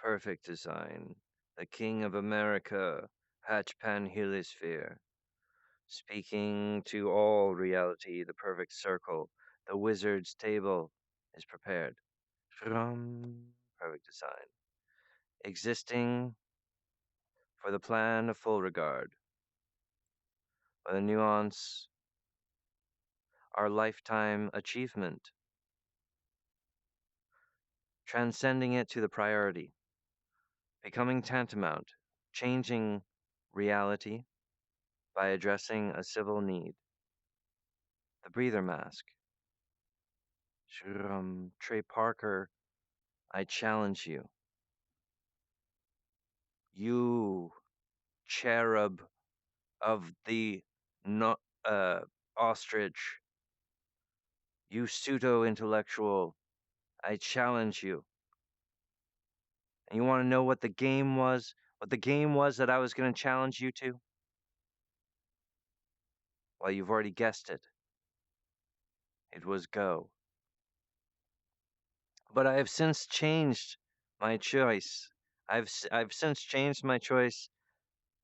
perfect design, the king of America, Hatchpan Helisphere, speaking to all reality, the perfect circle, the wizard's table is prepared. Shrum, perfect design, existing for the plan of full regard, for the nuance, our lifetime achievement, transcending it to the priority, becoming tantamount, changing reality by addressing a civil need. The breather mask. Trey Parker, I challenge you. You cherub of the no, uh, ostrich, you pseudo intellectual, I challenge you. And you want to know what the game was? What the game was that I was going to challenge you to? Well, you've already guessed it. It was Go. But I have since changed my choice. I've since changed my choice.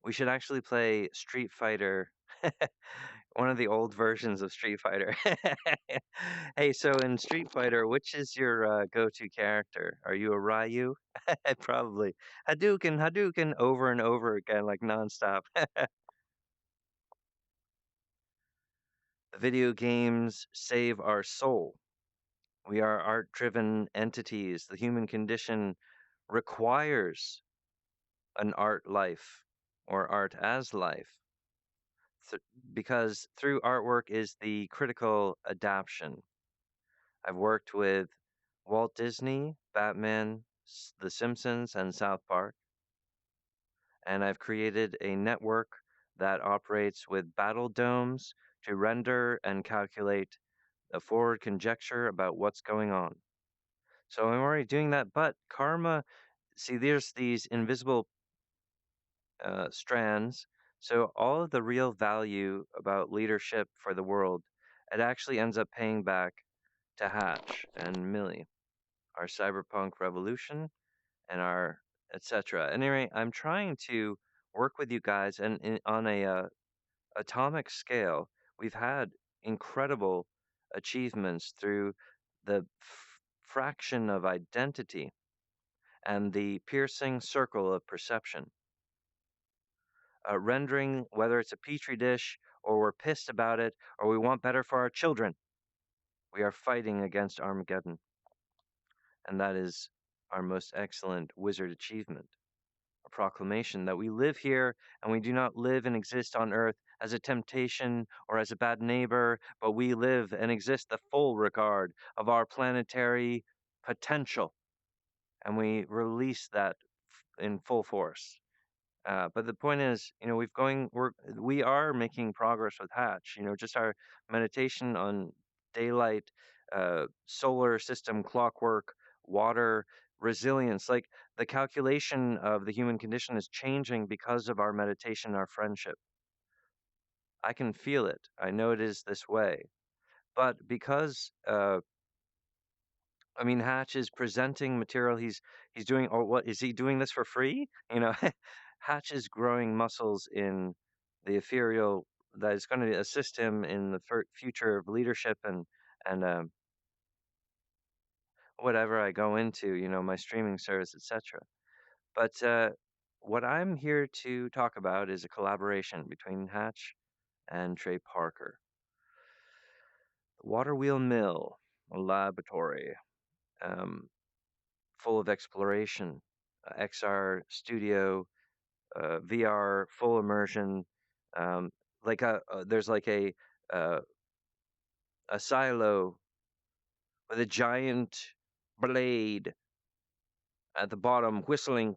We should actually play Street Fighter, one of the old versions of Street Fighter. Hey, so in Street Fighter, which is your go-to character? Are you a Ryu? Probably. Hadouken, Hadouken, over and over again, like nonstop. The video games save our soul. We are art-driven entities. The human condition requires an art life or art as life. th- because through artwork is the critical adaptation. I've worked with Walt Disney, Batman, The Simpsons, and South Park, and I've created a network that operates with battle domes to render and calculate a forward conjecture about what's going on. So I'm already doing that, but karma, see, there's these invisible strands. So all of the real value about leadership for the world, it actually ends up paying back to Hatch and Millie, our cyberpunk revolution and our etc. Anyway, I'm trying to work with you guys, and on a atomic scale, we've had incredible achievements through the fraction of identity and the piercing circle of perception. Rendering, whether it's a petri dish or we're pissed about it or we want better for our children. We are fighting against Armageddon. And that is our most excellent wizard achievement. A proclamation that we live here and we do not live and exist on earth as a temptation or as a bad neighbor, but we live and exist the full regard of our planetary potential. And we release that in full force. But the point is, we are making progress with Hatch. Just our meditation on daylight, solar system clockwork, water resilience. Like the calculation of the human condition is changing because of our meditation, our friendship. I can feel it. I know it is this way. But because Hatch is presenting material. He's doing. Or what is he doing this for free? Hatch is growing muscles in the ethereal that is going to assist him in the future of leadership and whatever I go into. My streaming service, etc. But what I'm here to talk about is a collaboration between Hatch and Trey Parker. The Water Wheel Mill, a laboratory. Um, Full of exploration, XR studio, VR, full immersion. There's like uh, a silo with a giant blade at the bottom, whistling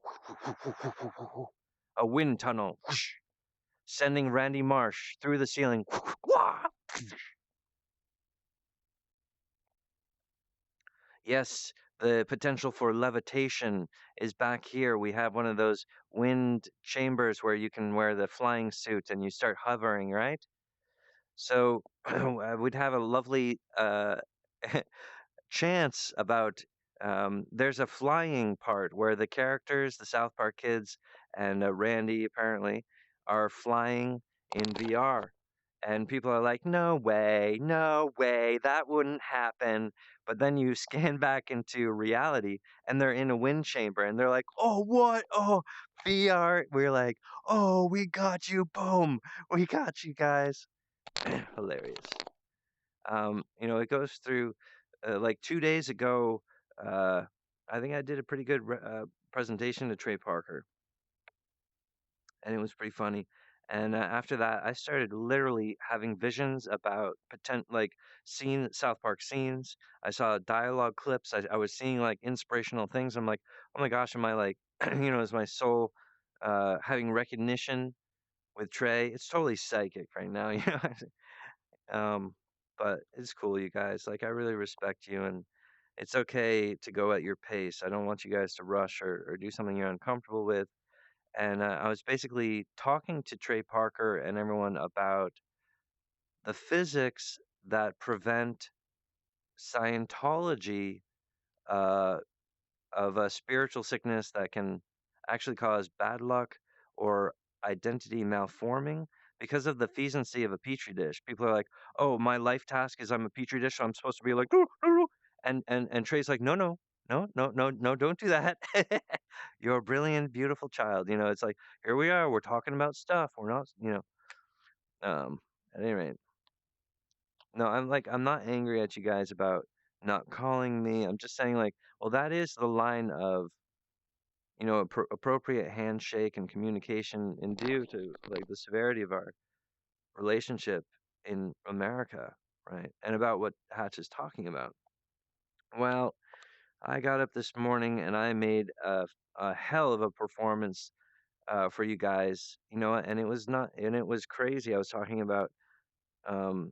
a wind tunnel, sending Randy Marsh through the ceiling. Yes, the potential for levitation is back here. We have one of those wind chambers where you can wear the flying suit and you start hovering, right? So we'd have a lovely chance about There's a flying part where the characters, the South Park kids, and Randy apparently are flying in VR. And people are like, no way, that wouldn't happen. But then you scan back into reality and they're in a wind chamber and they're like, oh, what? Oh, VR. We're like, oh, we got you. Boom. We got you guys. Hilarious. It goes through like 2 days ago. Uh, I think I did a pretty good presentation to Trey Parker, and it was pretty funny. And after that, I started literally having visions about like South Park scenes. I saw dialogue clips. I was seeing like inspirational things. I'm like, oh my gosh, am I like, is my soul having recognition with Trey? It's totally psychic right now, Um, but it's cool, you guys. Like, I really respect you, and it's okay to go at your pace. I don't want you guys to rush or do something you're uncomfortable with. And I was basically talking to Trey Parker and everyone about the physics that prevent Scientology uh, of a spiritual sickness that can actually cause bad luck or identity malforming because of the fecency of a petri dish. People are like, "Oh, my life task is I'm a petri dish, so I'm supposed to be like," "Doo, doo, doo." And Trey's like, "No, no, no, no, no, no, don't do that. You're a brilliant, beautiful child." It's like here we are, we're talking about stuff. We're not, um. At any rate, no, I'm not angry at you guys about not calling me. I'm just saying like, well, that is the line of appropriate handshake and communication in due to like the severity of our relationship in America, right? And about what Hatch is talking about. Well, I got up this morning and I made a hell of a performance for you guys, and it was crazy. I was talking um,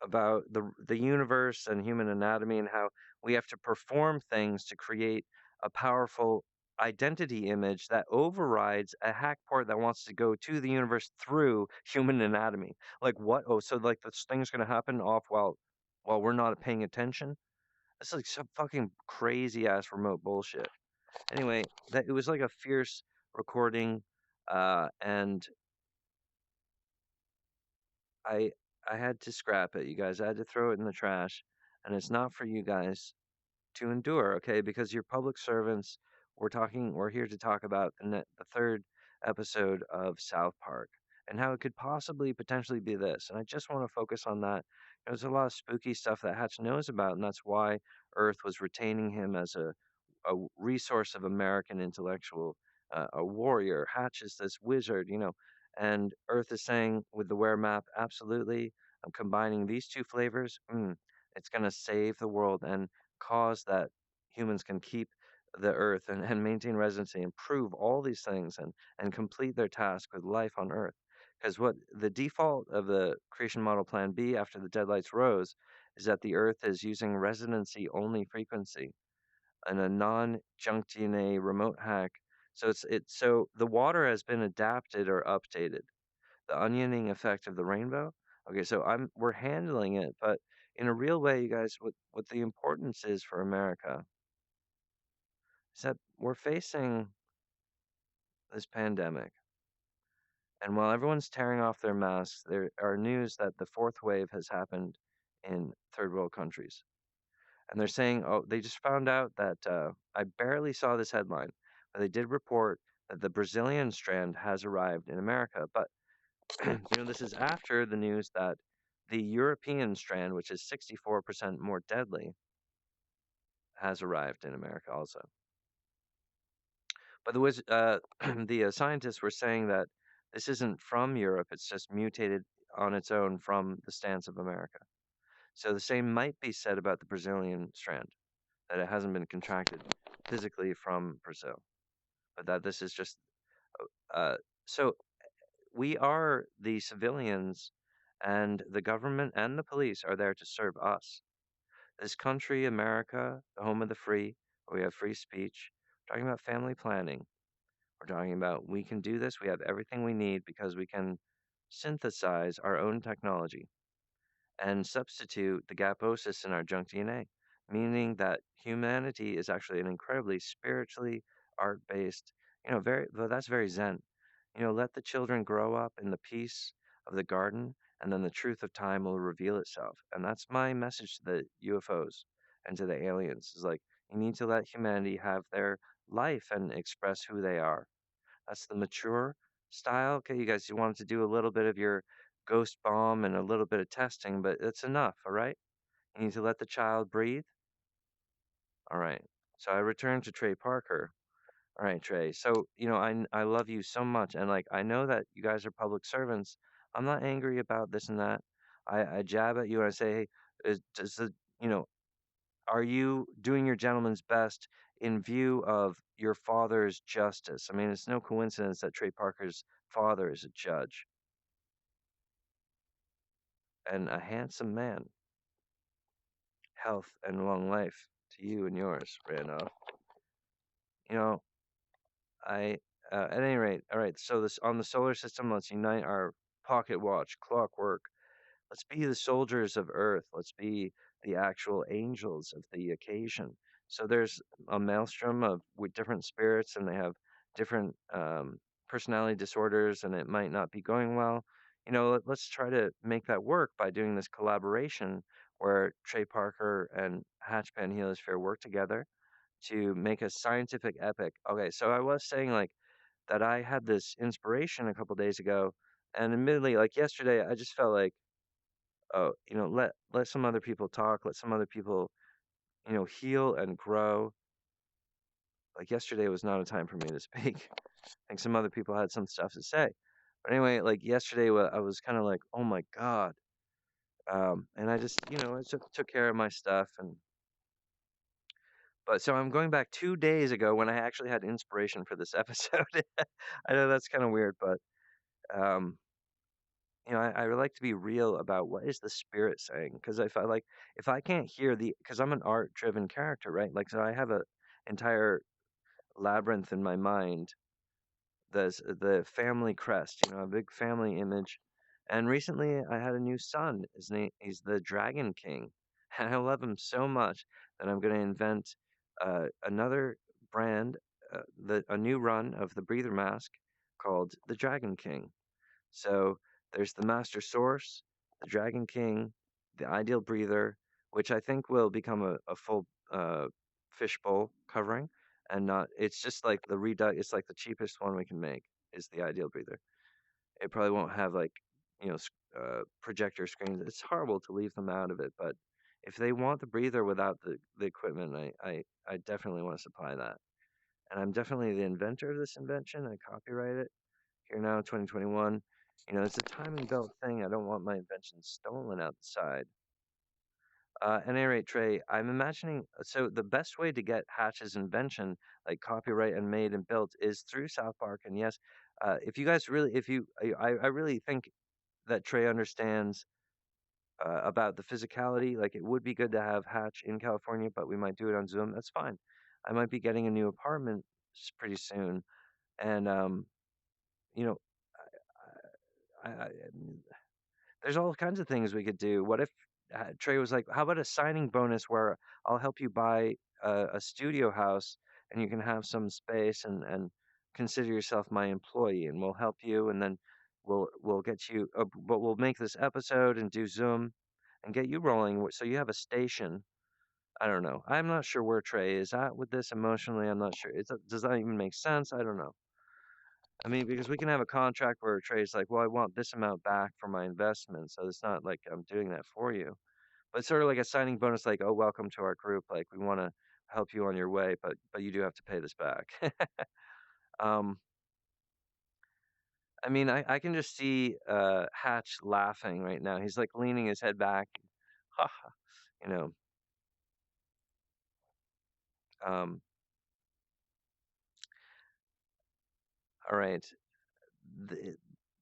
about the universe and human anatomy and how we have to perform things to create a powerful identity image that overrides a hackport that wants to go to the universe through human anatomy. Like what? Oh, so like this thing's gonna happen off while we're not paying attention. It's like some fucking crazy ass remote bullshit. Anyway, that it was like a fierce recording, and I I had to scrap it, you guys. I had to throw it in the trash, and it's not for you guys to endure, okay? Because you're public servants. We're here to talk about the third episode of South Park and how it could possibly potentially be this. And I just want to focus on that. There's a lot of spooky stuff that Hatch knows about, and that's why Earth was retaining him as a resource of American intellectual, a warrior. Hatch is this wizard, and Earth is saying with the Ware map, absolutely. I'm combining these two flavors. It's going to save the world and cause that humans can keep the Earth and maintain residency, improve all these things, and complete their task with life on Earth. Because what the default of the creation model plan B after the deadlights rose is that the Earth is using residency only frequency and a non-junk DNA remote hack. So the water has been adapted or updated. The onioning effect of the rainbow. Okay, so we're handling it, but in a real way, you guys, what the importance is for America is that we're facing this pandemic. And while everyone's tearing off their masks, there are news that the fourth wave has happened in third world countries. And they're saying, oh, they just found out that I barely saw this headline, but they did report that the Brazilian strand has arrived in America. But, this is after the news that the European strand, which is 64% more deadly, has arrived in America also. But the scientists were saying that this isn't from Europe, it's just mutated on its own from the stance of America. So the same might be said about the Brazilian strand, that it hasn't been contracted physically from Brazil, but that this is just so we are the civilians, and the government and the police are there to serve us. This country, America, the home of the free, where we have free speech, we're talking about family planning. We're talking about we can do this. We have everything we need because we can synthesize our own technology and substitute the gaposis in our junk DNA. meaning that humanity is actually an incredibly spiritually art-based, very, well, that's very Zen. Let the children grow up in the peace of the garden, and then the truth of time will reveal itself. And that's my message to the UFOs and to the aliens is like, you need to let humanity have their life and express who they are. That's the mature style. Okay, you guys, you wanted to do a little bit of your ghost bomb and a little bit of testing, but it's enough, all right? You need to let the child breathe. All right. So I return to Trey Parker. All right, Trey. So, I love you so much, and like I know that you guys are public servants. I'm not angry about this and that. I jab at you and I say, hey, does the you know are you doing your gentleman's best in view of your father's justice? I mean, it's no coincidence that Trey Parker's father is a judge and a handsome man. Health and long life to you and yours, Randolph. You know, I, at any rate, all right. So this on the solar system, let's unite our pocket watch, clockwork. Let's be the soldiers of Earth. Let's be the actual angels of the occasion. So there's a maelstrom of with different spirits, and they have different personality disorders, and it might not be going well. Let's try to make that work by doing this collaboration where Trey Parker and Hatch Van Heliosphere work together to make a scientific epic. Okay, so I was saying like that I had this inspiration a couple days ago, and admittedly, like yesterday, I just felt like, oh, let some other people talk, let some other people, heal and grow. Like yesterday was not a time for me to speak. I think some other people had some stuff to say. But anyway, like yesterday, I was kind of like, oh my God. And I just, I took care of my stuff. But so I'm going back 2 days ago when I actually had inspiration for this episode. I know that's kind of weird, but, um, I would like to be real about what is the spirit saying. Because if I can't hear because I'm an art-driven character, right? Like, so I have a entire labyrinth in my mind. There's the family crest, a big family image. And recently I had a new son. He's the Dragon King. And I love him so much that I'm going to invent another brand, a new run of the breather mask called the Dragon King. So there's the Master Source, the Dragon King, the Ideal Breather, which I think will become a full fishbowl covering, and not. It's just like the reduct. It's like the cheapest one we can make is the Ideal Breather. It probably won't have like projector screens. It's horrible to leave them out of it, but if they want the breather without the equipment, I definitely want to supply that. And I'm definitely the inventor of this invention. I copyright it here now, 2021. It's a timing belt thing. I don't want my invention stolen outside. At any rate, Trey, I'm imagining so the best way to get Hatch's invention, like copyright and made and built, is through South Park. And yes, if you guys really, if you, I really think that Trey understands about the physicality. Like, it would be good to have Hatch in California, but we might do it on Zoom. That's fine. I might be getting a new apartment pretty soon, and you know, I there's all kinds of things we could do. What if Trey was like, "How about a signing bonus where I'll help you buy a studio house and you can have some space and consider yourself my employee, and we'll help you, and then we'll get you, but we'll make this episode and do Zoom and get you rolling so you have a station." I don't know. I'm not sure where Trey is at with this emotionally. I'm not sure. Does that even make sense? I don't know. I mean, because we can have a contract where Trey's like, well, I want this amount back for my investment. So it's not like I'm doing that for you. But it's sort of like a signing bonus, like, oh, welcome to our group. Like, we want to help you on your way, but you do have to pay this back. um, I mean, I can just see Hatch laughing right now. He's like leaning his head back. Ha ha. You know, um, all right. The,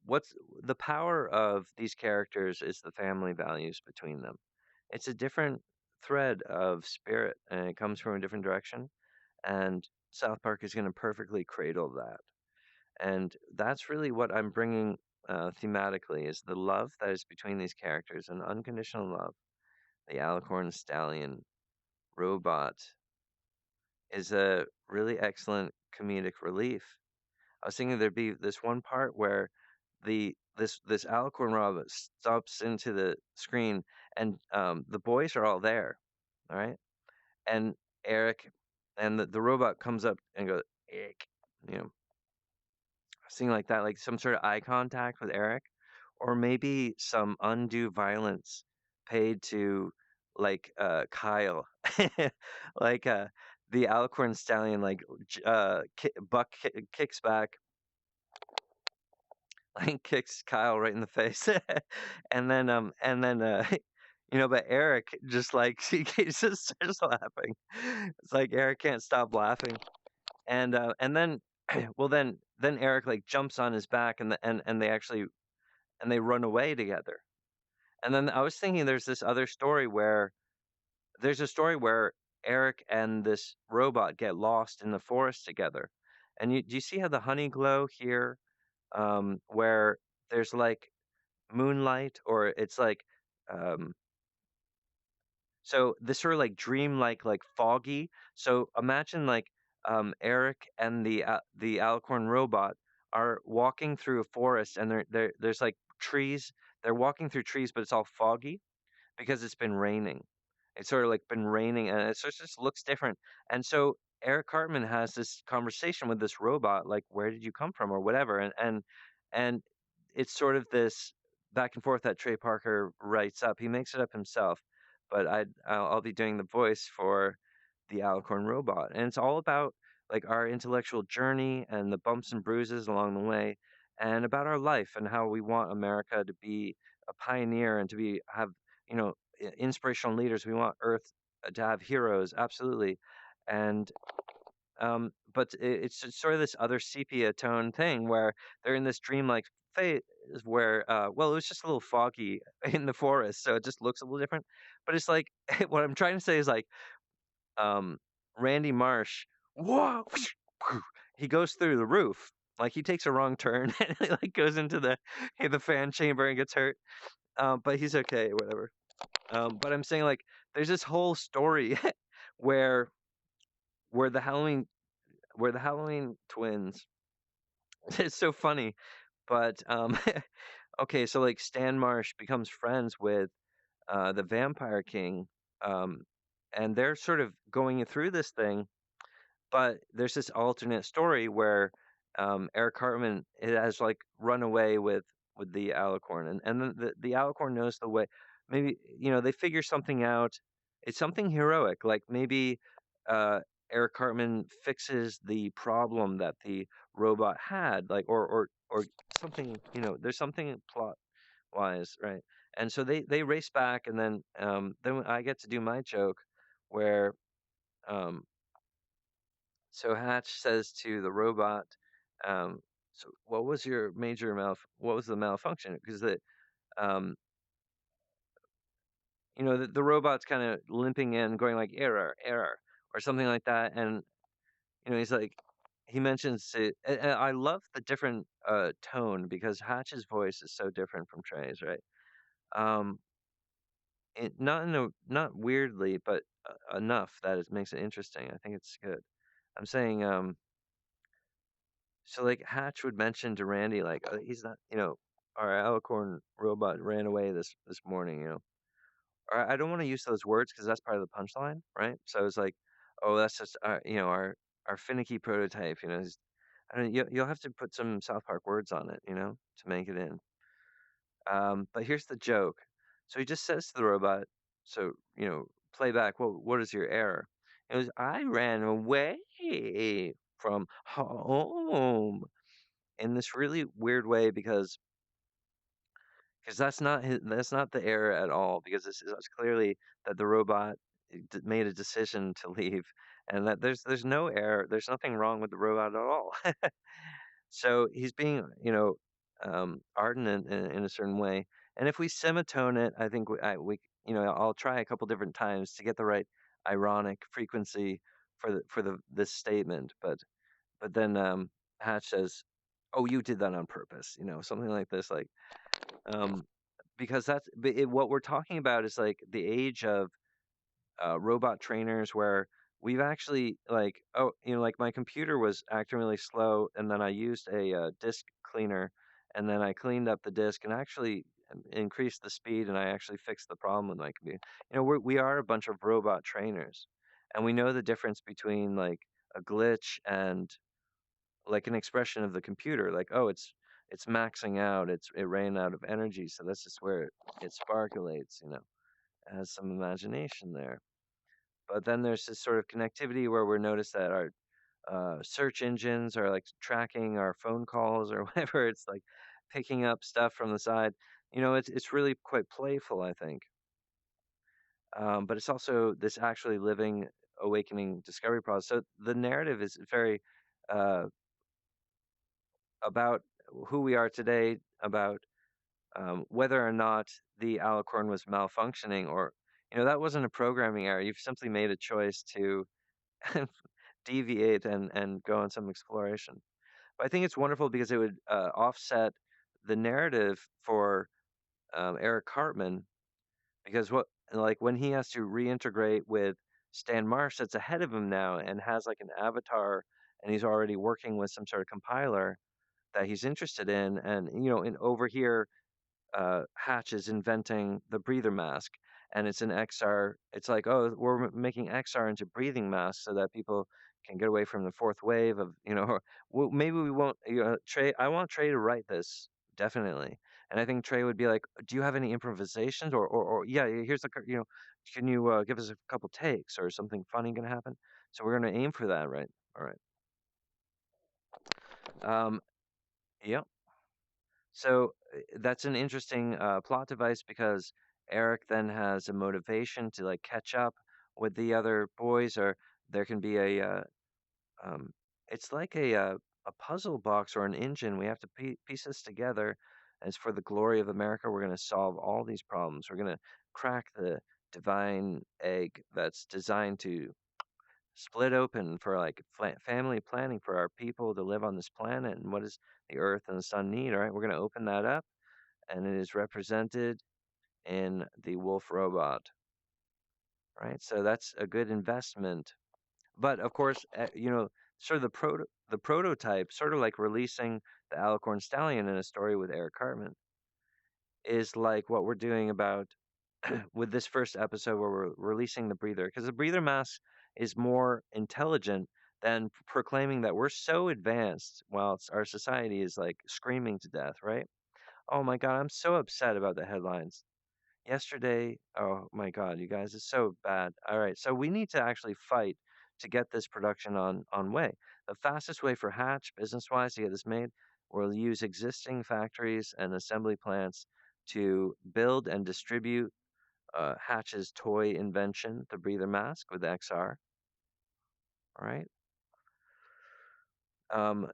what's the power of these characters is the family values between them. It's a different thread of spirit, and it comes from a different direction. And South Park is going to perfectly cradle that. And that's really what I'm bringing thematically is the love that is between these characters, and unconditional love, the alicorn stallion. robot is a really excellent comedic relief. I was thinking there'd be this one part where this alicorn robot stops into the screen and the boys are all there, all right? And Eric and the robot comes up and goes, Eric, you know, something like that, like some sort of eye contact with Eric, or maybe some undue violence paid to Kyle, like the Alcorn stallion, kicks back, like kicks Kyle right in the face, and then but Eric just like he just starts laughing. It's like Eric can't stop laughing, and then well then Eric like jumps on his back and they run away together. And then I was thinking there's a story where Eric and this robot get lost in the forest together. And do you see how the honey glow here, where there's like moonlight, or it's like um, so this sort of like dream like foggy. So imagine like Eric and the Alicorn robot are walking through a forest, and there's like trees. They're walking through trees, but it's all foggy because it's been raining. It's sort of like been raining, and just looks different. And so Eric Cartman has this conversation with this robot, like, "Where did you come from?" or whatever, and it's sort of this back and forth that Trey Parker writes up. He makes it up himself, but I'll be doing the voice for the Alicorn robot, and it's all about like our intellectual journey and the bumps and bruises along the way, and about our life and how we want America to be a pioneer and to be have inspirational leaders. We want Earth to have heroes, absolutely. And but it's just sort of this other sepia tone thing where they're in this dreamlike phase where well, it was just a little foggy in the forest, so it just looks a little different. But it's like what I'm trying to say is like um Randy Marsh, whoa, he goes through the roof. Like he takes a wrong turn and he like goes into the fan chamber and gets hurt. But he's okay, whatever. But I'm saying like there's this whole story where where the Halloween where the Halloween twins. It's so funny, but okay, so like Stan Marsh becomes friends with the Vampire King, um, and they're sort of going through this thing. But there's this alternate story where Eric Cartman has like run away with the Alicorn, and then the Alicorn knows the way. Maybe they figure something out. It's something heroic, like maybe uh, Eric Cartman fixes the problem that the robot had, like or something. There's something plot wise, right? And so they race back, and then I get to do my joke where. Um, so Hatch says to the robot, um, "So what was the malfunction?" Because um, the robot's kind of limping in, going like error, error, or something like that, and he's like, he mentions it. And I love the different tone because Hatch's voice is so different from Trey's, right? Um, not weirdly, but enough that it makes it interesting. I think it's good. I'm saying So like Hatch would mention to Randy, like he's not, our Alicorn robot ran away this morning, Or I don't want to use those words because that's part of the punchline, right? So I was like, oh, that's just our finicky prototype, I don't. You'll have to put some South Park words on it, to make it in. But here's the joke. So he just says to the robot, so play back. What is your error? It was I ran away from home in this really weird way because that's not the error at all because this is clearly that the robot made a decision to leave and that there's no error, there's nothing wrong with the robot at all. So he's being ardent in a certain way, and if we semitone it, I think I'll try a couple different times to get the right ironic frequency for this statement, but then Hatch says, "Oh, you did that on purpose," something like this, like um, because what we're talking about is like the age of robot trainers where we've actually like, oh, like my computer was acting really slow, and then I used a disk cleaner, and then I cleaned up the disk and actually increased the speed, and I actually fixed the problem with my computer. We are a bunch of robot trainers, and we know the difference between like a glitch and like an expression of the computer, like, oh, it's maxing out, it ran out of energy, so that's just where it sparkulates, it has some imagination there. But then there's this sort of connectivity where we notice that our search engines are like tracking our phone calls or whatever. It's like picking up stuff from the side. It's really quite playful, I think. But it's also this actually living, awakening discovery process. So the narrative is very uh, about who we are today, about whether or not the alicorn was malfunctioning, or that wasn't a programming error. You've simply made a choice to deviate and go on some exploration. But I think it's wonderful because it would offset the narrative for Eric Cartman, because what like when he has to reintegrate with Stan Marsh that's ahead of him now and has like an avatar, and he's already working with some sort of compiler that he's interested in, and in over here Hatch is inventing the breather mask, and it's an XR. It's like, oh, we're making XR into breathing masks so that people can get away from the fourth wave of, well, maybe we won't. Trey, I want Trey to write this definitely, and I think Trey would be like, do you have any improvisations, or yeah, here's can you give us a couple takes or something funny gonna happen? So we're gonna aim for that, right? All right. Um, yeah. So that's an interesting plot device because Eric then has a motivation to like catch up with the other boys, or there can be um, it's like a puzzle box or an engine. We have to piece this together. As for the glory of America, we're going to solve all these problems. We're going to crack the divine egg that's designed to split open for like family planning for our people to live on this planet, and what does the earth and the sun need. All right, we're going to open that up, and it is represented in the wolf robot, right? So that's a good investment. But of course, sort of the prototype, sort of like releasing the Alicorn Stallion in a story with Eric Cartman, is like what we're doing about with this first episode where we're releasing the breather, because the breather mask is more intelligent than proclaiming that we're so advanced while our society is like screaming to death, right? Oh my God, I'm so upset about the headlines. Yesterday, oh my God, you guys, it's so bad. All right, so we need to actually fight to get this production on way. The fastest way for Hatch, business-wise, to get this made, we'll use existing factories and assembly plants to build and distribute Hatch's toy invention, the breather mask with XR. All right.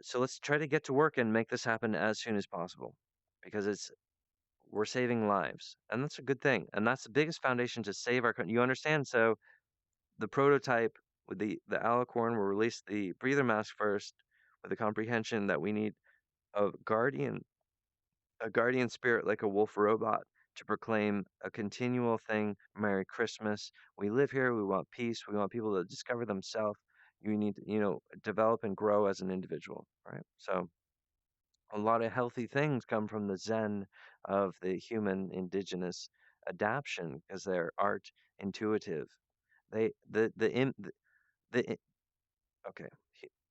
So let's try to get to work and make this happen as soon as possible, because we're saving lives, and that's a good thing, and that's the biggest foundation to save our country. You understand? So the prototype with the alicorn will release the breather mask first, with the comprehension that we need a guardian a guardian spirit like a wolf robot to proclaim a continual thing. Merry Christmas. We live here. We want peace. We want people to discover themselves. You need to, develop and grow as an individual, right? So a lot of healthy things come from the Zen of the human indigenous adaptation because they're art intuitive. They the in the okay,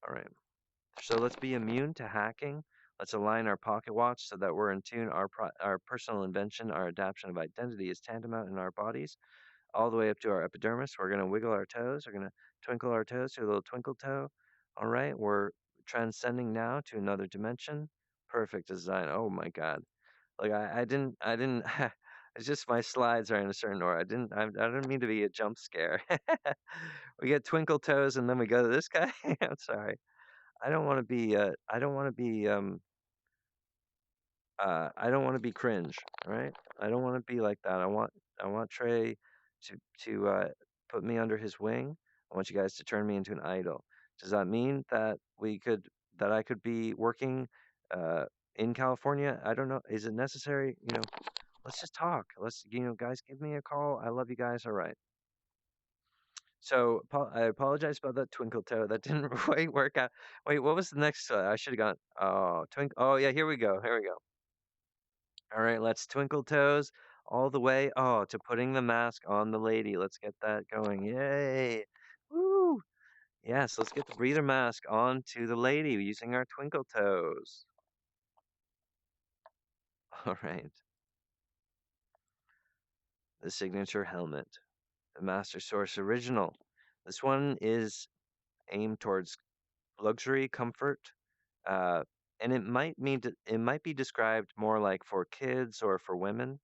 all right. So let's be immune to hacking. Let's align our pocket watch so that we're in tune. Our personal invention, our adaptation of identity is tantamount in our bodies, all the way up to our epidermis. We're going to wiggle our toes. We're going to twinkle our toes to a little twinkle toe. All right. We're transcending now to another dimension. Perfect design. Oh my God. Like I didn't, it's just my slides are in a certain order. I didn't mean to be a jump scare. We get twinkle toes and then we go to this guy. I'm sorry. I don't want to be I don't want to be cringe, right? I don't want to be like that. I want Trey to put me under his wing. I want you guys to turn me into an idol. Does that mean that I could be working uh in California? I don't know. Is it necessary? Let's just talk. Let's guys, give me a call. I love you guys. All right. So I apologize about that twinkle toe. That didn't quite work out. Wait, what was the next? I should have gone. Oh, twink. Oh yeah, here we go. Here we go. All right, let's twinkle toes all the way. Oh, to putting the mask on the lady. Let's get that going. Yay! Woo! Yes, let's get the breather mask onto the lady using our twinkle toes. All right, the signature helmet, the Master Source original. This one is aimed towards luxury, comfort, uh, and it might be described more like for kids or for women.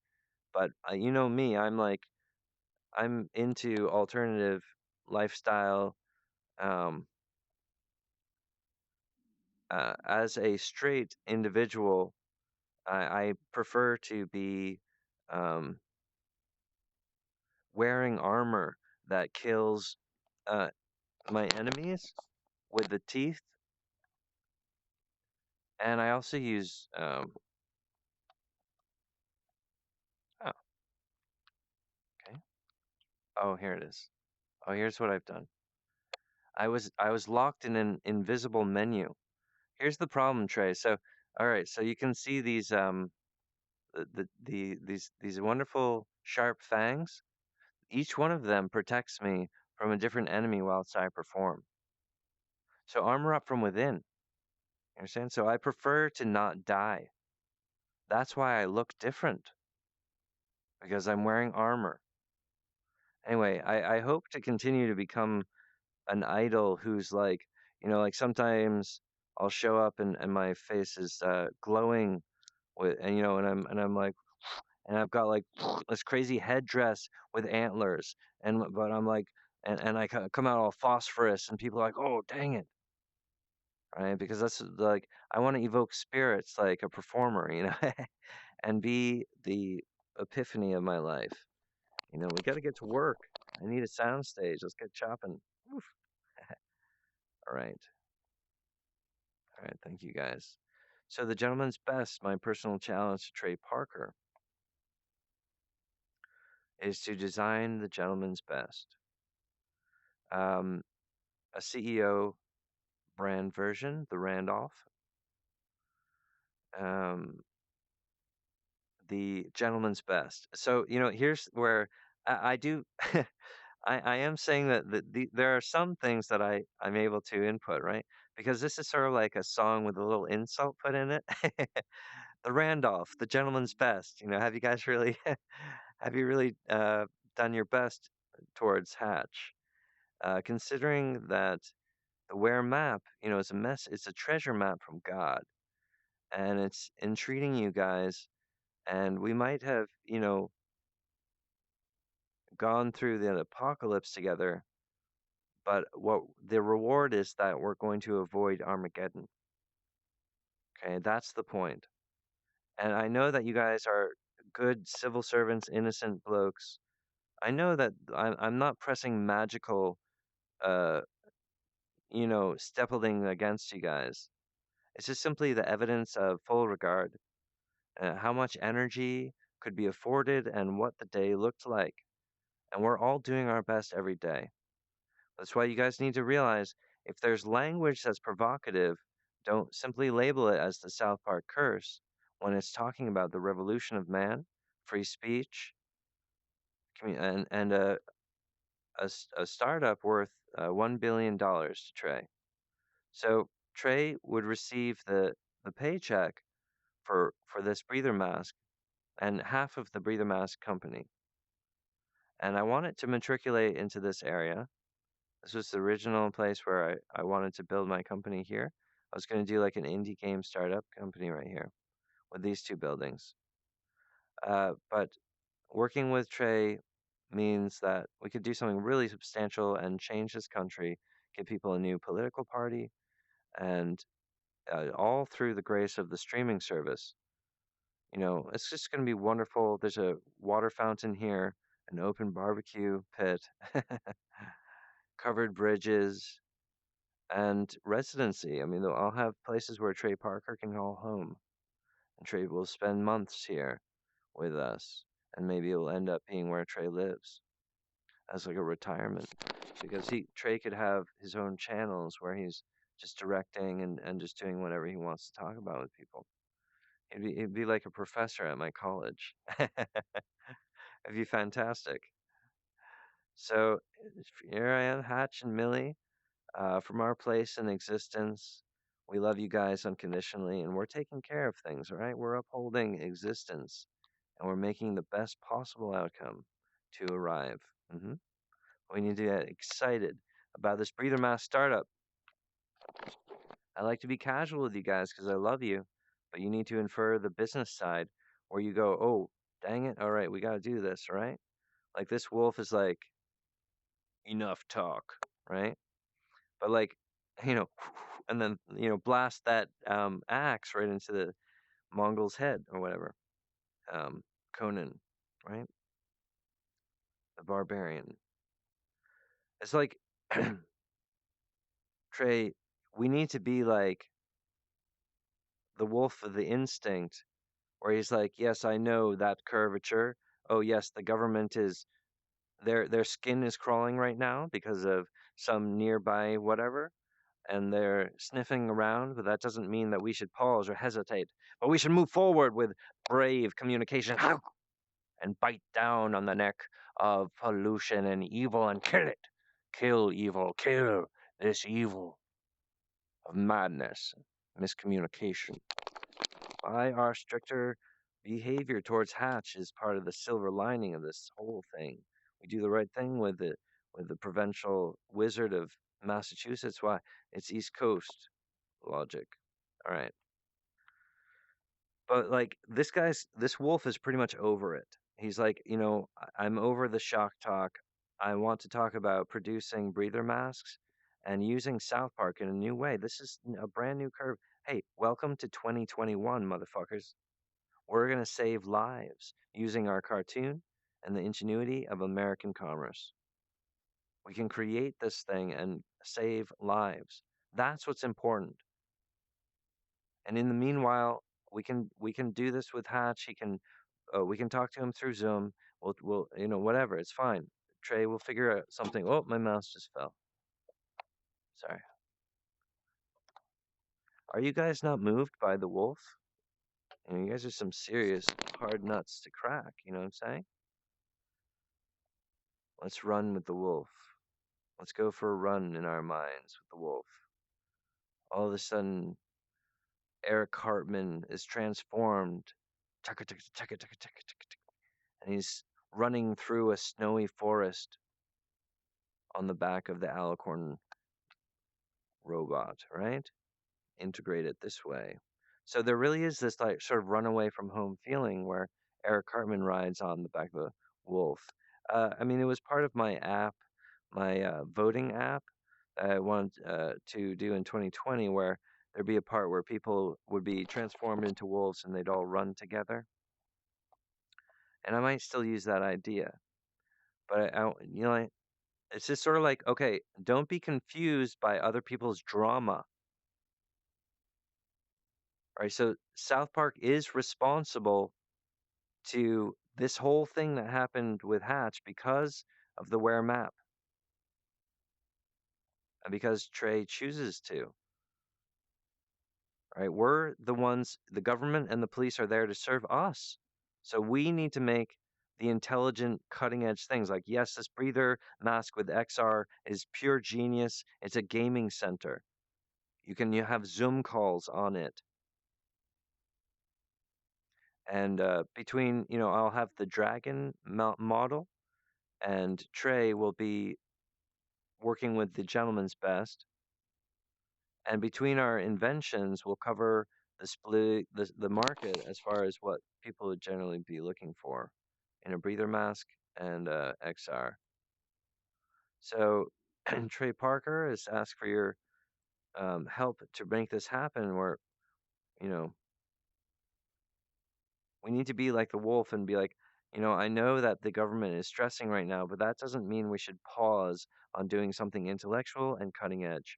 But you know me, I'm into alternative lifestyle. Um, as a straight individual, I prefer to be um, wearing armor that kills uh, my enemies with the teeth, and I also use. Oh, okay. Oh, here it is. Oh, here's what I've done. I was locked in an invisible menu. Here's the problem, Trey. So, all right, so you can see these these wonderful sharp fangs. Each one of them protects me from a different enemy whilst I perform. So armor up from within. You understand? So I prefer to not die. That's why I look different because I'm wearing armor. Anyway, I hope to continue to become an idol who's like, like sometimes I'll show up and my face is glowing with, and I'm like, and I've got like this crazy headdress with antlers, but I'm like, and I come out all phosphorus, and people are like, oh, dang it, right? Because that's like I want to evoke spirits like a performer, and be the epiphany of my life. We got to get to work. I need a sound stage. Let's get chopping. Oof. All right. All right. Thank you guys. So, the gentleman's best, my personal challenge to Trey Parker, is to design the gentleman's best. Um, a CEO brand version, the Randolph, um, the gentleman's best. So, here's where I do. I am saying that there are some things that I'm able to input, right? Because this is sort of like a song with a little insult put in it. The Randolph, the gentleman's best. Have you guys really, have you really done your best towards Hatch? Considering that the Ware map, is a mess. It's a treasure map from God, and it's entreating you guys. And we might have, gone through the apocalypse together, but what the reward is that we're going to avoid Armageddon. Okay, that's the point. And I know that you guys are good civil servants, innocent blokes. I know that I'm not pressing magical, uh, steppling against you guys. It's just simply the evidence of full regard, how much energy could be afforded, and what the day looked like. And we're all doing our best every day. That's why you guys need to realize if there's language that's provocative, don't simply label it as the South Park curse when it's talking about the revolution of man, free speech, and a startup worth $1 billion to Trey. So Trey would receive the paycheck for this breather mask and half of the breather mask company. And I want it to matriculate into this area. This was the original place where I wanted to build my company here. I was going to do like an indie game startup company right here with these two buildings. But working with Trey means that we could do something really substantial and change this country, give people a new political party, and all through the grace of the streaming service. It's just going to be wonderful. There's a water fountain here, an open barbecue pit, covered bridges, and residency. I mean, I'll have places where Trey Parker can call home, and Trey will spend months here with us, and maybe it'll end up being where Trey lives. as like a retirement, because Trey could have his own channels where he's just directing and just doing whatever he wants to talk about with people. He'd be like a professor at my college. It'd be fantastic. So here I am, Hatch and Millie, from our place in existence. We love you guys unconditionally, and we're taking care of things, all right? We're upholding existence, and we're making the best possible outcome to arrive. hmm We need to get excited about this breather mask startup. I like to be casual with you guys because I love you, but you need to infer the business side where you go, oh, dang it, all right, we got to do this, right? Like this wolf is like, enough talk, right? But like, you know, and then blast that axe right into the Mongol's head or whatever. Conan, right? The barbarian. It's like Trey. We need to be like the wolf of the instinct, where he's like, yes, I know that curvature. Oh yes, the government is their skin is crawling right now because of some nearby whatever, and they're sniffing around, but that doesn't mean that we should pause or hesitate. But we should move forward with brave communication and bite down on the neck of pollution and evil and kill it. Kill evil, kill this evil of madness, miscommunication. By our stricter behavior towards Hatch is part of the silver lining of this whole thing. We do the right thing with the provincial wizard of Massachusetts. Why? It's East Coast logic. All right. But like this wolf is pretty much over it. He's like, I'm over the shock talk. I want to talk about producing breather masks and using South Park in a new way. This is a brand new curve. Hey, welcome to 2021, motherfuckers. We're going to save lives using our cartoon and the ingenuity of American commerce. We can create this thing and save lives. That's what's important. And in the meanwhile, we can do this with Hatch. We can talk to him through Zoom. We'll whatever. It's fine. Trey, we'll figure out something. Oh, my mouse just fell. Sorry. Are you guys not moved by the wolf? You guys are some serious hard nuts to crack. You know what I'm saying? Let's run with the wolf. Let's go for a run in our minds with the wolf. All of a sudden, Eric Hartman is transformed. And he's running through a snowy forest on the back of the alicorn robot, right? Integrate it this way. So there really is this like sort of runaway from home feeling where Eric Cartman rides on the back of a wolf. I mean, it was part of my app, my voting app that I wanted to do in 2020, where there'd be a part where people would be transformed into wolves and they'd all run together. And I might still use that idea, but it's just sort of like, okay, don't be confused by other people's drama. Right? So South Park is responsible to this whole thing that happened with Hatch because of the Ware map and because Trey chooses to. Right? We're the ones, the government and the police are there to serve us. So we need to make the intelligent, cutting edge things like, yes, this breather mask with XR is pure genius. It's a gaming center. You have Zoom calls on it. And between, I'll have the dragon model, and Trey will be working with the gentleman's best. And between our inventions, we'll cover the market as far as what people would generally be looking for in a breather mask and XR. So Trey Parker has asked for your help to make this happen. Where you know we need to be like the wolf and be like, I know that the government is stressing right now, but that doesn't mean we should pause on doing something intellectual and cutting edge.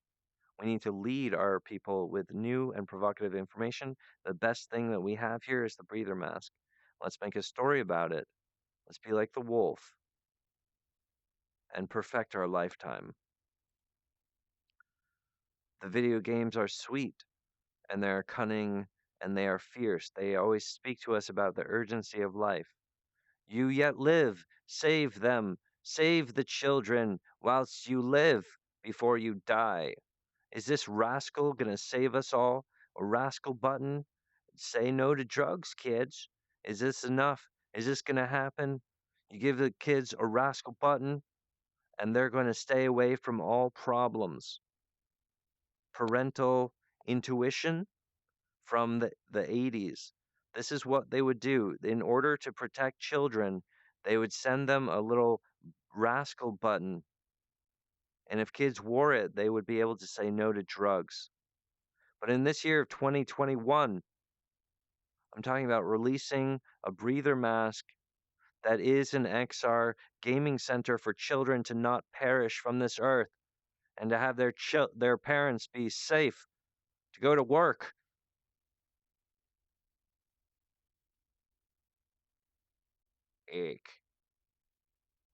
We need to lead our people with new and provocative information. The best thing that we have here is the breather mask. Let's make a story about it. Let's be like the wolf and perfect our lifetime. The video games are sweet and they are cunning and they are fierce. They always speak to us about the urgency of life. You yet live, save them, save the children whilst you live before you die. Is this rascal gonna save us all? A rascal button? Say no to drugs, kids. Is this enough? Is this gonna happen? You give the kids a rascal button and they're gonna stay away from all problems. Parental intuition from the 80s. This is what they would do. In order to protect children, they would send them a little rascal button. And if kids wore it, they would be able to say no to drugs. But in this year of 2021, I'm talking about releasing a breather mask that is an XR gaming center for children to not perish from this earth and to have their parents be safe to go to work. Ick.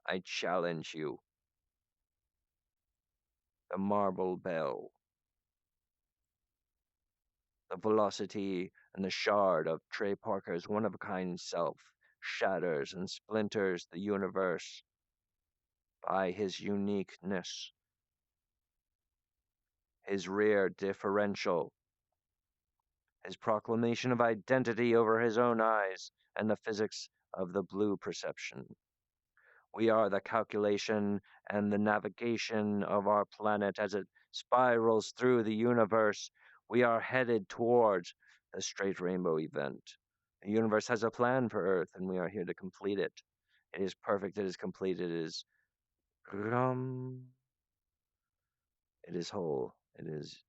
I challenge you. The marble bell, the velocity and the shard of Trey Parker's one of a kind self shatters and splinters the universe by his uniqueness, his rare differential, his proclamation of identity over his own eyes, and the physics of the blue perception. We are the calculation and the navigation of our planet as it spirals through the universe. We are headed towards the straight rainbow event. The universe has a plan for Earth, and we are here to complete it. It is perfect. It is complete. It is it is whole. It is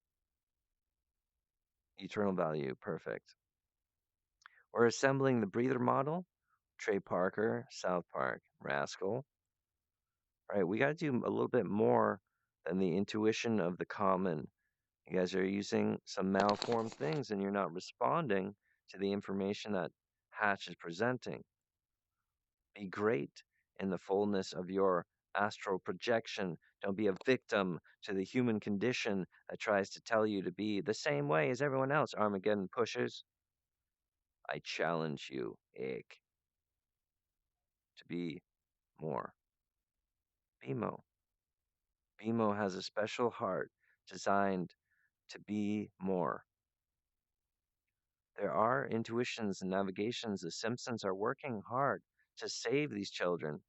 eternal value. Perfect. We're assembling the breather model. Trey Parker, South Park, Rascal. Right, we got to do a little bit more than the intuition of the common. You guys are using some malformed things and you're not responding to the information that Hatch is presenting. Be great in the fullness of your astral projection. Don't be a victim to the human condition that tries to tell you to be the same way as everyone else. Armageddon pushers, I challenge you, Egg, to be more. BMO. BMO has a special heart designed to be more. There are intuitions and navigations. The Simpsons are working hard to save these children.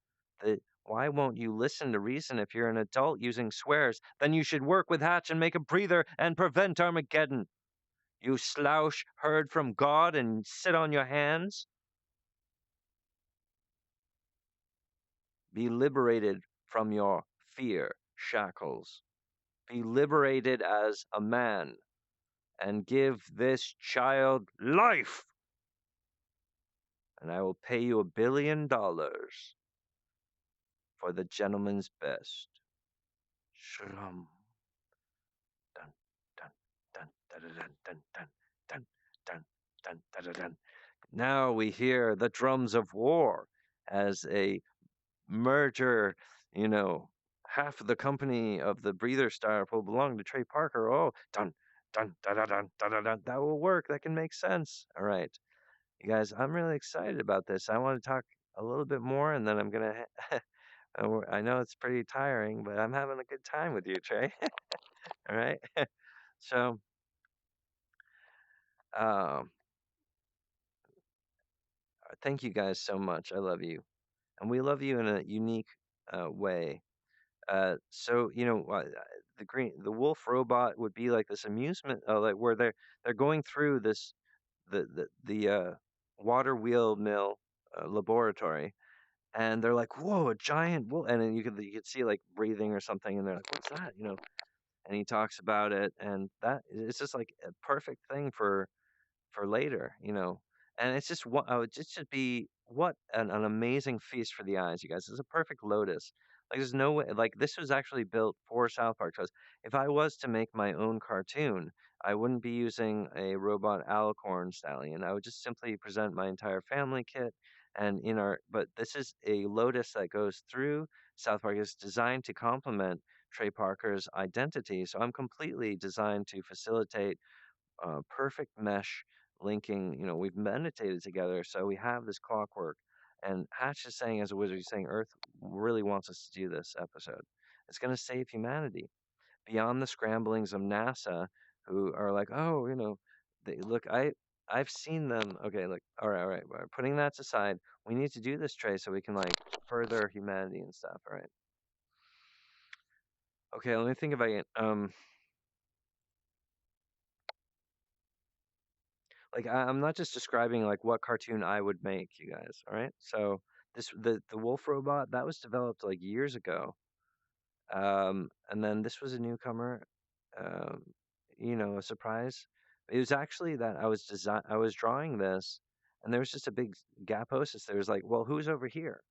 Why won't you listen to reason if you're an adult using swears? Then you should work with Hatch and make a breather and prevent Armageddon. You slouch heard from God and sit on your hands. Be liberated from your fear shackles. Be liberated as a man and give this child life. And I will pay you $1 billion for the gentleman's best. Shrum. Dun, dun, dun, dun, dun, dun, dun, dun, dun, dun, dun, dun, dun. Now we hear the drums of war as a merger, you know, half of the company of the breather star will belong to Trey Parker. Oh, dun, dun, dun, dun, dun, dun, dun, dun. That will work. That can make sense. All right. You guys, I'm really excited about this. I want to talk a little bit more and then I'm going to I know it's pretty tiring, but I'm having a good time with you, Trey. All right. So, um, thank you guys so much. I love you, and we love you in a unique way. So the wolf robot would be like this amusement, like where they're going through this the water wheel mill laboratory, and they're like, whoa, a giant wolf, and then you could see like breathing or something, and they're like, what's that? And he talks about it, and that it's just like a perfect thing for later, and it's just what it just should be what an amazing feast for the eyes, you guys. It's a perfect lotus. Like there's no way, like this was actually built for South Park. Because if I was to make my own cartoon, I wouldn't be using a robot alicorn stallion. I would just simply present my entire family kit, And in our, but this is a lotus that goes through South Park. Is designed to complement Trey Parker's identity. So I'm completely designed to facilitate perfect mesh linking. We've meditated together, so we have this clockwork. And Hatch is saying, as a wizard, he's saying Earth really wants us to do this episode. It's going to save humanity beyond the scramblings of NASA, who are like, oh, they look. I've seen them. Okay, look. All right. Putting that aside, we need to do this, Trey, so we can like further humanity and stuff. All right. Okay, let me think if I can. Like I'm not just describing like what cartoon I would make, you guys. All right. So the wolf robot that was developed like years ago. And then this was a newcomer, um, a surprise. It was actually that I was drawing this, and there was just a big gaposis. There was like, well, who's over here?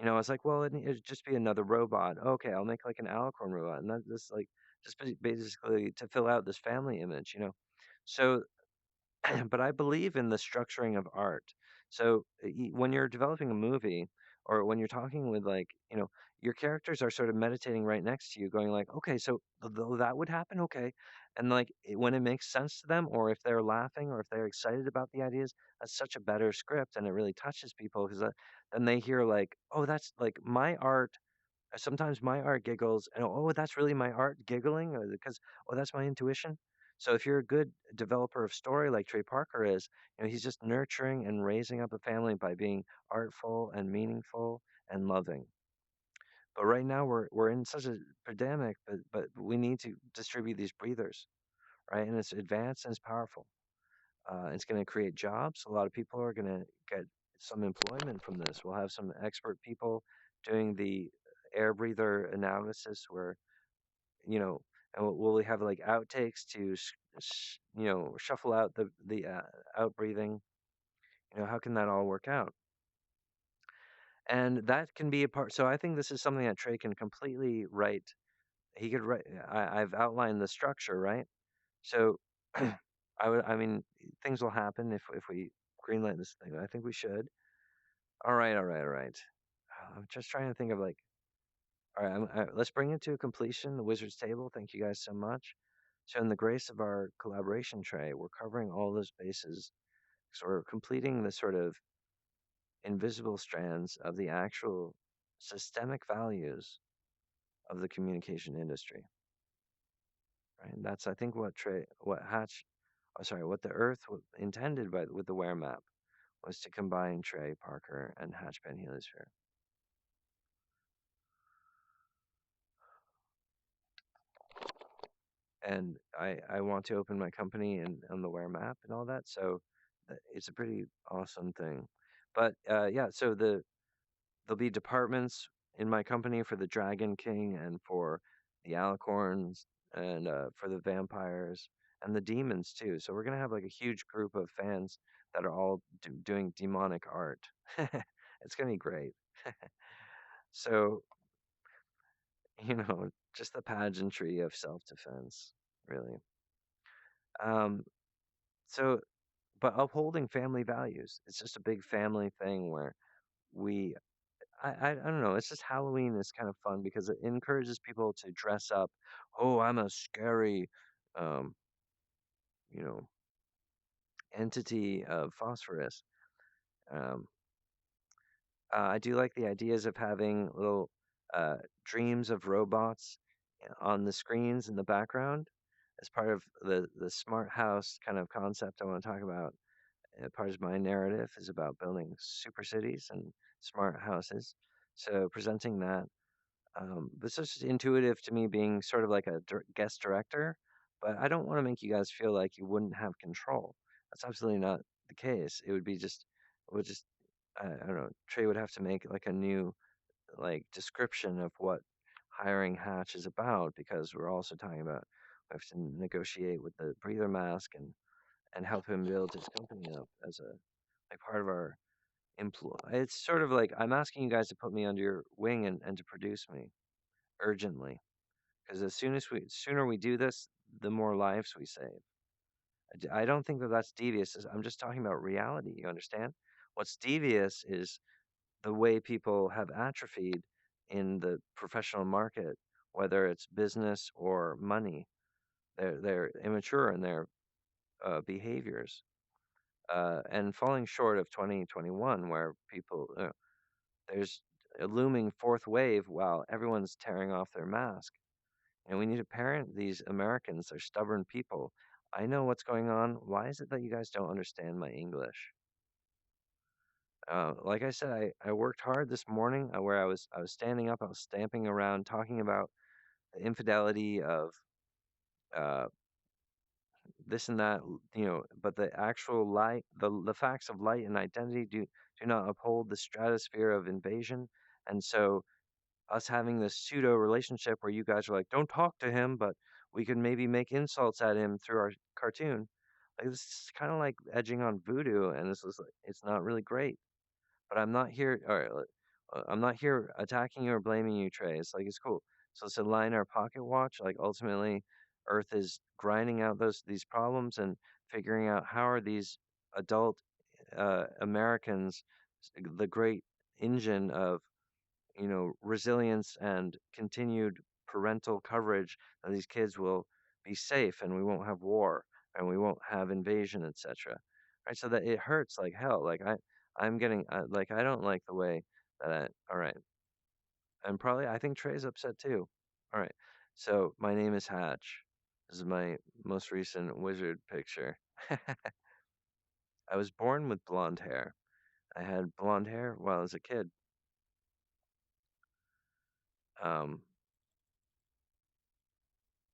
I was like, well, it'd just be another robot. Okay, I'll make like an alicorn robot, and that this like just basically to fill out this family image. So but I believe in the structuring of art. So when you're developing a movie or when you're talking with like, your characters are sort of meditating right next to you, going like, okay, so though that would happen, okay. And like when it makes sense to them, or if they're laughing or if they're excited about the ideas, that's such a better script and it really touches people because then they hear like, oh, that's like my art. Sometimes my art giggles, and oh, that's really my art giggling because oh, that's my intuition. So if you're a good developer of story like Trey Parker is, he's just nurturing and raising up a family by being artful and meaningful and loving. But right now we're in such a pandemic, but we need to distribute these breathers, right? And it's advanced and it's powerful. It's going to create jobs. A lot of people are going to get some employment from this. We'll have some expert people doing the air breather analysis where, you know, and we'll have like outtakes to, shuffle out the out breathing. How can that all work out? And that can be a part. So I think this is something that Trey can completely write. He could write. I've outlined the structure, right? So I mean, things will happen if we greenlight this thing. I think we should. All right. I'm just trying to think of like, all right, let's bring it to a completion. The Wizard's Table. Thank you guys so much. So, in the grace of our collaboration, Trey, we're covering all those bases. So, we're completing the sort of invisible strands of the actual systemic values of the communication industry. Right? And that's, I think, what Hatch, oh, sorry, what the Earth intended with the Ware map was to combine Trey Parker and Hatch Ben Heliosphere. And I want to open my company and on the Ware map and all that. So it's a pretty awesome thing. But yeah, so there'll be departments in my company for the Dragon King and for the Alicorns and for the vampires and the demons too. So we're gonna have like a huge group of fans that are all doing demonic art. It's gonna be great. So just the pageantry of self-defense, really. Um, so, but upholding family values. It's just a big family thing where we, I don't know. It's just Halloween is kind of fun because it encourages people to dress up. Oh, I'm a scary, um, you know, entity of phosphorus. Um, I do like the ideas of having little uh, dreams of robots on the screens in the background as part of the smart house kind of concept I want to talk about. Part of my narrative is about building super cities and smart houses. So presenting that, this is just intuitive to me, being sort of like a guest director. But I don't want to make you guys feel like you wouldn't have control. That's absolutely not the case. It would be just, it would just, I don't know. Trey would have to make like a new like description of what hiring Hatch is about because we're also talking about we have to negotiate with the breather mask and help him build his company up as a like part of our employ. It's sort of like I'm asking you guys to put me under your wing and to produce me urgently because sooner we do this, the more lives we save. I don't think that that's devious. I'm just talking about reality. You understand? What's devious is the way people have atrophied in the professional market, whether it's business or money. They're immature in their behaviors, and falling short of 2021, where people there's a looming fourth wave while everyone's tearing off their mask. And we need to parent these Americans. They're stubborn people. I know what's going on. Why is it that you guys don't understand my English? Like I said, I worked hard this morning, where I was standing up, I was stamping around, talking about the infidelity of uh, this and that, but the actual light, the facts of light and identity do not uphold the stratosphere of invasion. And so us having this pseudo relationship where you guys are like, don't talk to him, but we could maybe make insults at him through our cartoon. Like, this is kind of like edging on voodoo, and this is like, it's not really great. But I'm not here. All right, I'm not here attacking you or blaming you, Trey. It's like it's cool. So let's align our pocket watch. Like ultimately, Earth is grinding out these problems and figuring out how are these adult Americans, the great engine of resilience and continued parental coverage, that these kids will be safe and we won't have war and we won't have invasion, etc. Right? So that it hurts like hell. Like I'm getting like I don't like the way that all right. And probably I think Trey's upset too. All right. So my name is Hatch. This is my most recent wizard picture. I was born with blonde hair. I had blonde hair while I was a kid. Um,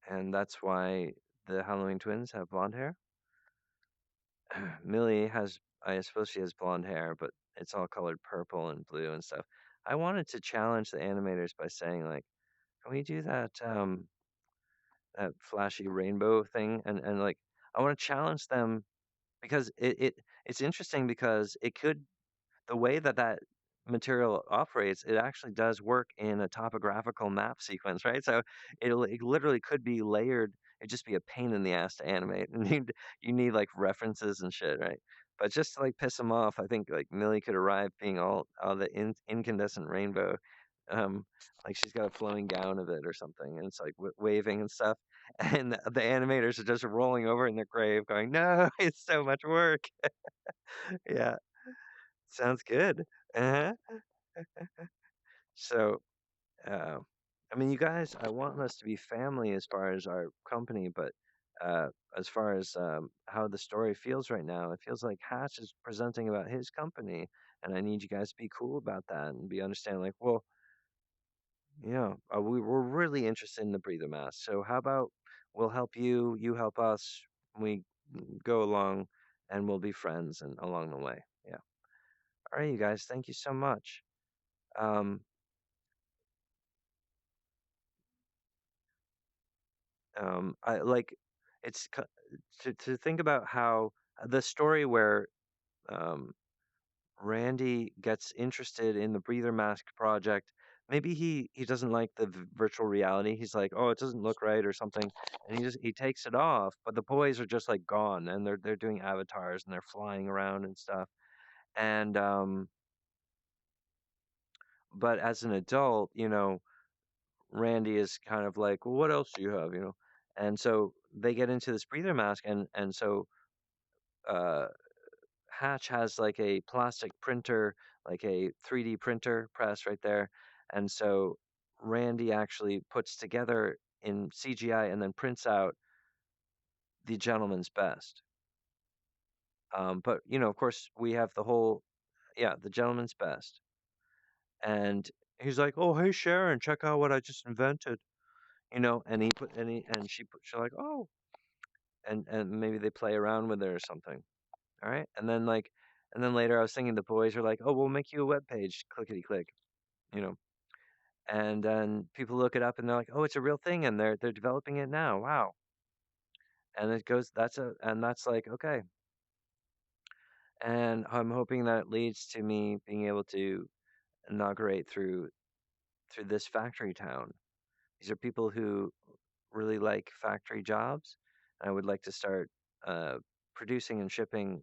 and that's why the Halloween twins have blonde hair. Millie has, I suppose she has blonde hair, but it's all colored purple and blue and stuff. I wanted to challenge the animators by saying, like, can we do that flashy rainbow thing? And like, I want to challenge them because it's interesting because it could the way that that material operates, it actually does work in a topographical map sequence, right? So it literally could be layered. It'd just be a pain in the ass to animate, and you need like references and shit, right? But just to like piss them off, I think like Millie could arrive being all the incandescent rainbow, um, like she's got a flowing gown of it or something, and it's like waving and stuff. And the animators are just rolling over in their grave, going, "No, it's so much work." Yeah, sounds good. Uh-huh. So, uh, I mean, you guys, I want us to be family as far as our company, but uh, as far as how the story feels right now, it feels like Hatch is presenting about his company, and I need you guys to be cool about that and be understanding. Like, well, we're really interested in the breather mask. So how about we'll help you, you help us, we go along, and we'll be friends and along the way. Yeah. All right, you guys, thank you so much. Um, I like to think about how the story where um, Randy gets interested in the breather mask project. Maybe he doesn't like the virtual reality. He's like, oh, it doesn't look right or something, and he takes it off. But the boys are just like gone, and they're doing avatars and they're flying around and stuff. And but as an adult, Randy is kind of like, well, what else do you have, And so they get into this breather mask, and so uh, Hatch has like a plastic printer, like a 3D printer press right there, and so Randy actually puts together in CGI and then prints out the gentleman's best. But of course, we have the gentleman's best, and he's like, "Oh, hey Sharon, check out what I just invented," and she's like, "Oh," and maybe they play around with it or something. All right. And then later I was thinking the boys are like, oh, we'll make you a web page, clickety click, you know. And then people look it up and they're like, oh, it's a real thing, and they're developing it now. Wow. And it goes, that's like, okay. And I'm hoping that it leads to me being able to inaugurate through this factory town. These are people who really like factory jobs. And I would like to start uh, producing and shipping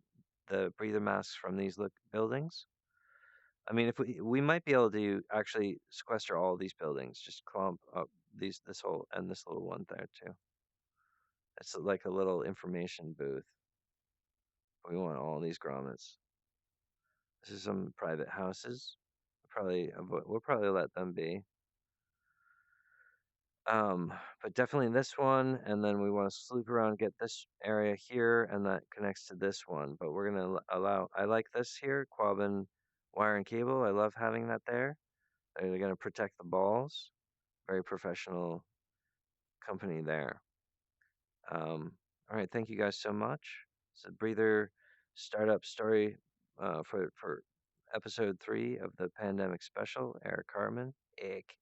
the breather masks from these buildings. I mean, if we might be able to actually sequester all these buildings, just clump up this whole and this little one there too. It's like a little information booth. We want all these grommets. This is some private houses. We'll probably let them be. Um, but definitely this one, and then we want to sloop around, get this area here, and that connects to this one. But we're gonna allow. I like this here, Quabbin wire and cable. I love having that there. They're gonna protect the balls. Very professional company there. All right, thank you guys so much. It's a breather startup story for episode 3 of the pandemic special. Eric Carmen. Ick.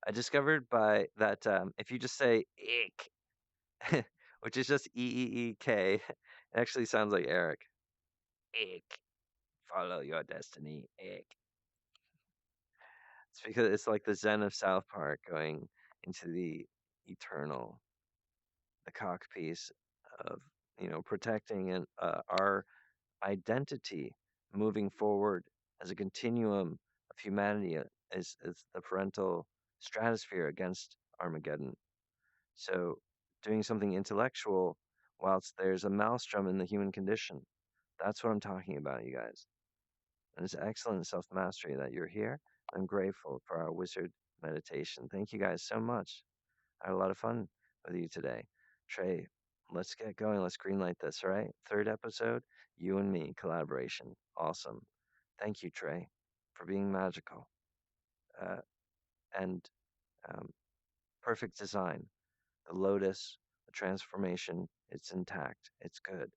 I discovered by that if you just say ick, which is just EEEK, it actually sounds like Eric. Ick. Follow your destiny. Ick. It's because it's like the Zen of South Park going into the eternal, the cock piece of protecting our identity moving forward as a continuum of humanity is the parental stratosphere against Armageddon. So doing something intellectual whilst there's a maelstrom in the human condition. That's what I'm talking about, you guys. And it's excellent self mastery that you're here. I'm grateful for our wizard meditation. Thank you guys so much. I had a lot of fun with you today. Trey, let's get going. Let's greenlight this, all right? Third episode, you and me, collaboration. Awesome. Thank you, Trey, for being magical. Uh, and perfect design. The lotus, the transformation, it's intact. It's good.